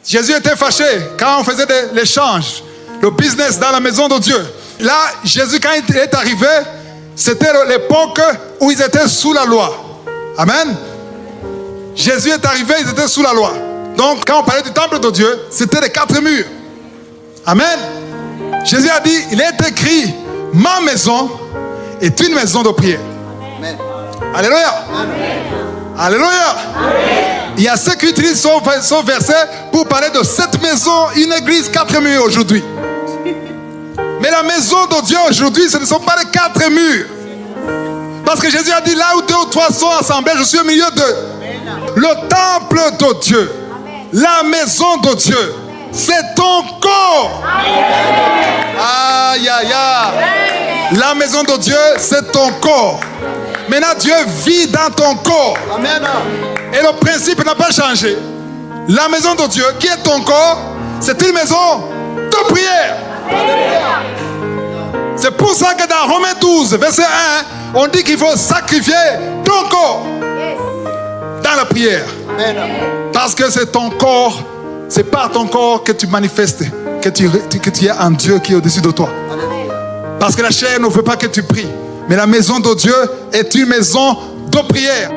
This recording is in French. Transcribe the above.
Jésus était fâché quand on faisait l'échange, le business dans la maison de Dieu. Là, Jésus, quand il est arrivé, c'était l'époque où ils étaient sous la loi. Amen. Jésus est arrivé, ils étaient sous la loi. Donc, quand on parlait du temple de Dieu, c'était les 4 murs. Amen. Jésus a dit, il est écrit, ma maison est une maison de prière. Amen. Alléluia. Amen. Alléluia. Amen. Il y a ceux qui utilisent ce verset pour parler de cette maison, une église 4 murs aujourd'hui. Mais la maison de Dieu aujourd'hui, ce ne sont pas les 4 murs. Parce que Jésus a dit, là où 2 ou 3 sont assemblés, je suis au milieu d'eux. Le temple de Dieu, la maison de Dieu, c'est ton corps. Aïe, aïe, aïe. La maison de Dieu, c'est ton corps. Maintenant, Dieu vit dans ton corps. Amen. Et le principe n'a pas changé. La maison de Dieu, qui est ton corps, c'est une maison de prière. C'est pour ça que dans Romains 12, verset 1, on dit qu'il faut sacrifier ton corps dans la prière. Amen. Parce que c'est ton corps, c'est par ton corps que tu manifestes que tu es un Dieu qui est au-dessus de toi. Amen. Parce que la chair ne veut pas que tu pries. Mais la maison de Dieu est une maison de prière.